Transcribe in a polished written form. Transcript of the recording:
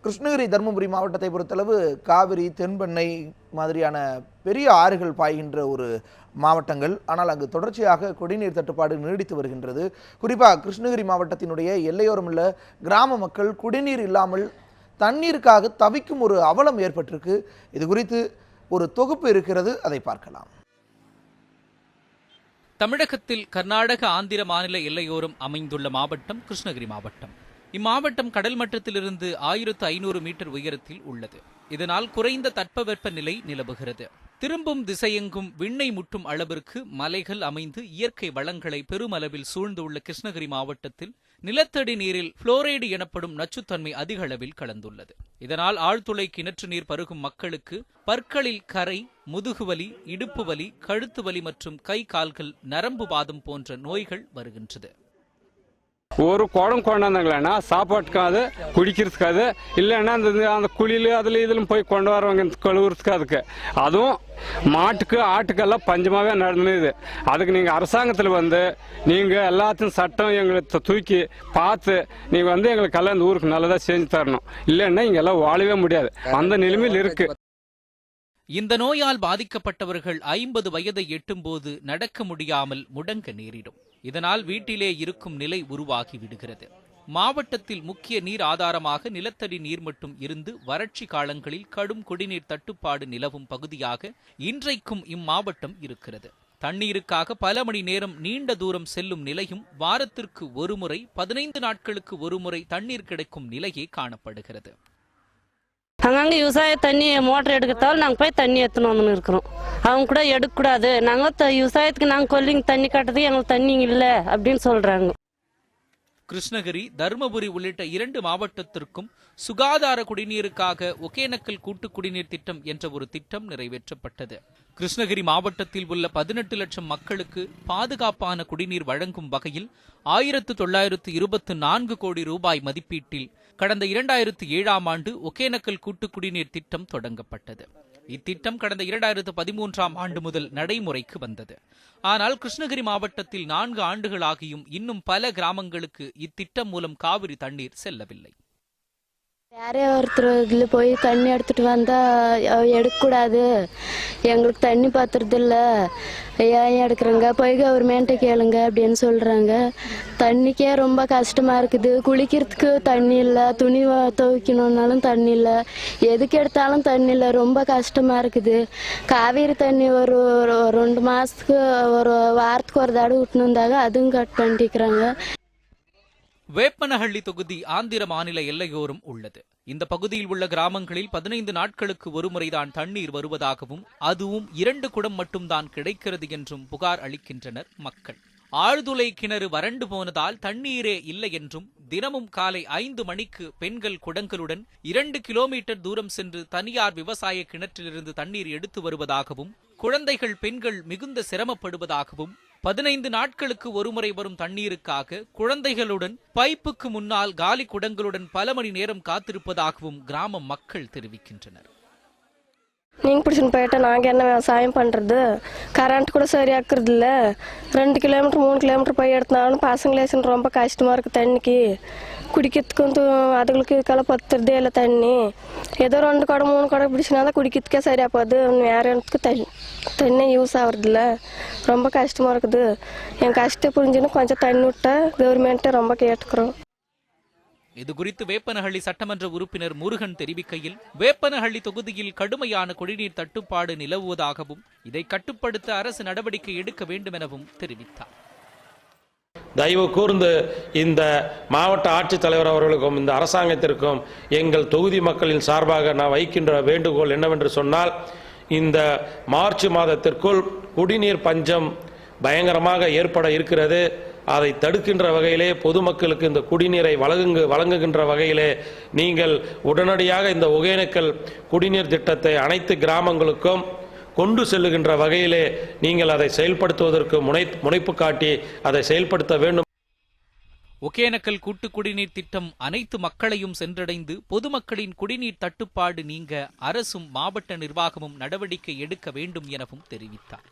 கிருஷ்ணகிரி தருமபுரி மாவட்டத்தை பொறுத்தளவு காவிரி தென்பெண்ணை மாதிரியான பெரிய ஆறுகள் பாய்கின்ற ஒரு மாவட்டங்கள். ஆனால் அங்கு தொடர்ச்சியாக குடிநீர் தட்டுப்பாடு நீடித்து வருகின்றது. குறிப்பாக கிருஷ்ணகிரி மாவட்டத்தினுடைய எல்லையோரம் உள்ள கிராம மக்கள் குடிநீர் இல்லாமல் தண்ணீருக்காக தவிக்கும் ஒரு அவலம் ஏற்பட்டிருக்கு. இது குறித்து ஒரு தொகுப்பு இருக்கிறது, அதை பார்க்கலாம். தமிழகத்தில் கர்நாடக ஆந்திர மாநில எல்லையோரம் அமைந்துள்ள மாவட்டம் கிருஷ்ணகிரி மாவட்டம். இம்மாவட்டம் கடல் மட்டத்திலிருந்து 1500 மீட்டர் உயரத்தில் உள்ளது. இதனால் குறைந்த தட்பவெப்ப நிலை நிலவுகிறது. திரும்பும் திசையெங்கும் விண்ணை முட்டும் அளவிற்கு மலைகள் அமைந்து இயற்கை வளங்களை பெருமளவில் சூழ்ந்துள்ள கிருஷ்ணகிரி மாவட்டத்தில் நிலத்தடி நீரில் புளோரைடு எனப்படும் நச்சுத்தன்மை அதிக அளவில் கலந்துள்ளது. இதனால் ஆழ்துளை கிணற்று நீர் பருகும் மக்களுக்கு பற்களில் கரை, முதுகுவலி, இடுப்பு வலி, கழுத்து வலி மற்றும் கை கால்கள் நரம்பு வாதம் போன்ற நோய்கள் வருகின்றது. ஒரு குடம் கொண்டாந்தாங்களேன்னா சாப்பாட்டுக்காது, குடிக்கிறதுக்காது, இல்லைன்னா அந்த குழியில் அதில் இதிலும் போய் கொண்டு வரவங்க கழுவுறதுக்கு. அதுக்கு அதுவும் மாட்டுக்கு ஆட்டுக்கெல்லாம் பஞ்சமாகவே நடந்தது. அதுக்கு நீங்கள் அரசாங்கத்தில் நீங்கள் எல்லாத்தையும் சட்டம் எங்களை தூக்கி பார்த்து நீங்கள் எங்களுக்கெல்லாம் இந்த ஊருக்கு நல்லதாக செஞ்சு தரணும். இல்லைன்னா இங்கெல்லாம் வாழவே முடியாது, அந்த நிலைமையில் இருக்கு. இந்த நோயால் பாதிக்கப்பட்டவர்கள் 50 வயதை எட்டும்போது நடக்க முடியாமல் முடங்க நேரிடும். இதனால் வீட்டிலே இருக்கும் நிலை உருவாகி விடுகிறது. மாவட்டத்தில் முக்கிய நீர் ஆதாரமாக நிலத்தடி நீர் மட்டும் இருந்து வறட்சி காலங்களில் கடும் குடிநீர் தட்டுப்பாடு நிலவும் பகுதியாக இன்றைக்கும் இம்மாவட்டம் இருக்கிறது. தண்ணீருக்காக பல மணி நேரம் நீண்ட தூரம் செல்லும் நிலையும், வாரத்திற்கு ஒருமுறை 15 நாட்களுக்கு ஒருமுறை தண்ணீர் கிடைக்கும் நிலையே காணப்படுகிறது. அங்கங்கே விவசாய தண்ணி மோட்டர் எடுக்கிறதால நாங்கள் போய் தண்ணி எடுத்துன்னு வந்துன்னு இருக்கிறோம். அவங்க கூட எடுக்கக்கூடாது, நாங்கள் விவசாயத்துக்கு நாங்கள் கொல்லிங்க தண்ணி கட்டுறது, எங்களுக்கு தண்ணி இல்லை அப்படின்னு சொல்கிறாங்க. கிருஷ்ணகிரி, தருமபுரி உள்ளிட்ட 2 மாவட்டத்திற்கும் சுகாதார குடிநீருக்காக ஒகேனக்கல் கூட்டு குடிநீர் திட்டம் என்ற ஒரு திட்டம் நிறைவேற்றப்பட்டது. கிருஷ்ணகிரி மாவட்டத்தில் உள்ள 18 லட்சம் மக்களுக்கு பாதுகாப்பான குடிநீர் வழங்கும் வகையில் 1924 கோடி ரூபாய் மதிப்பீட்டில் கடந்த 2007ஆம் ஆண்டு ஒகேனக்கல் கூட்டு குடிநீர் திட்டம் தொடங்கப்பட்டது. இத்திட்டம் கடந்த 2013ஆம் ஆண்டு முதல் நடைமுறைக்கு வந்தது. ஆனால் கிருஷ்ணகிரி மாவட்டத்தில் 4 ஆண்டுகளாகியும் இன்னும் பல கிராமங்களுக்கு இத்திட்டம் மூலம் காவிரி தண்ணீர் செல்லவில்லை. யாரே ஒருத்தர் இதில் போய் தண்ணி எடுத்துட்டு வந்தா எடுக்கக்கூடாது, எங்களுக்கு தண்ணி பத்துறதில்ல, ஏன் எடுக்கிறங்க, போய் கவர்மெண்ட்டை கேளுங்க அப்படின்னு சொல்கிறாங்க. தண்ணிக்கே ரொம்ப கஷ்டமாக இருக்குது. குளிக்கிறதுக்கு தண்ணி இல்லை, துணி துவைக்கணுன்னாலும் தண்ணி இல்லை, எதுக்கு எடுத்தாலும் தண்ணி இல்லை, ரொம்ப கஷ்டமாக இருக்குது. காவேரி தண்ணி ஒரு 2 மாதத்துக்கு ஒரு வாரத்துக்கு ஒரு தடவை விட்டுனுந்தாங்க, அதுவும் கட் பண்ணிக்கிறாங்க. வேப்பனஹள்ளி தொகுதி ஆந்திர மாநில எல்லையோரம் உள்ளது. இந்த பகுதியில் உள்ள கிராமங்களில் 15 நாட்களுக்கு ஒருமுறைதான் தண்ணீர் வருவதாகவும், அதுவும் 2 குடம் மட்டும்தான் கிடைக்கிறது என்றும் புகார் அளிக்கின்றனர் மக்கள். ஆழ்துளை கிணறு வறண்டு போனதால் தண்ணீரே இல்லை என்றும், தினமும் காலை 5 மணிக்கு பெண்கள் குடங்களுடன் 2 கிலோமீட்டர் தூரம் சென்று தனியார் விவசாய கிணற்றிலிருந்து தண்ணீர் எடுத்து வருவதாகவும், குழந்தைகள், பெண்கள் மிகுந்த சிரமப்படுவதாகவும், 15 நாட்களுக்கு ஒருமுறை வரும் தண்ணீருக்காக குழந்தைகளுடன் பைப்புக்கு முன்னால் காலி குடங்களுடன் பல மணி நேரம் காத்திருப்பதாகவும் கிராம மக்கள் தெரிவிக்கின்றனர். நீங்கள் பிடிச்சின்னு போயிட்டா நாங்கள் என்ன விவசாயம் பண்ணுறது? கரண்ட் கூட சரியாக்குறது இல்லை. 2 கிலோமீட்டர் 3 கிலோமீட்டர் போய் எடுத்தாலும் பசங்களேசுன்னு ரொம்ப கஷ்டமாக இருக்குது. தண்ணிக்கு குடிக்கிறதுக்கும் அதுகளுக்கு இதுக்கெல்லாம் பத்துறதே இல்லை தண்ணி. ஏதோ 2 குடம் 3 குடம் பிடிச்சினா தான் குடிக்கிறதுக்கே சரியாக போகுது. வேறு இடத்துக்கு தண்ணி யூஸ் ஆகுறதில்ல, ரொம்ப கஷ்டமாக இருக்குது. என் கஷ்டம் புரிஞ்சுன்னு கொஞ்சம் தண்ணி விட்டா கவர்மெண்ட்டை ரொம்ப கேட்டுக்கிறோம். இதுகுறித்து வேப்பனஹள்ளி சட்டமன்ற உறுப்பினர் முருகன் தெரிவிக்கையில், வேப்பனஹள்ளி தொகுதியில் கடுமையான குடிநீர் தட்டுப்பாடு நிலவுவதாகவும், இதை கட்டுப்படுத்த அரசு நடவடிக்கை எடுக்க வேண்டும் எனவும் தெரிவித்தார். தயவு கூர்ந்து இந்த மாவட்ட ஆட்சித்தலைவர் அவர்களுக்கும் இந்த அரசாங்கத்திற்கும் எங்கள் தொகுதி மக்களின் சார்பாக நான் வைக்கின்ற வேண்டுகோள் என்னவென்று சொன்னால், இந்த மார்ச் மாதத்திற்குள் குடிநீர் பஞ்சம் பயங்கரமாக ஏற்பட இருக்கிறது. அதை தடுக்கின்ற வகையிலே, பொதுமக்களுக்கு இந்த குடிநீரை வழங்குகின்ற வகையிலே நீங்கள் உடனடியாக இந்த ஒகேனக்கல் குடிநீர் திட்டத்தை அனைத்து கிராமங்களுக்கும் கொண்டு செல்லுகின்ற வகையிலே நீங்கள் அதை செயல்படுத்துவதற்கு முனைப்பு காட்டி அதை செயல்படுத்த வேண்டும். ஒகேனக்கல் கூட்டு குடிநீர் திட்டம் அனைத்து மக்களையும் சென்றடைந்து பொதுமக்களின் குடிநீர் தட்டுப்பாடு நீங்க அரசும் மாவட்ட நிர்வாகமும் நடவடிக்கை எடுக்க வேண்டும் எனவும் தெரிவித்தார்.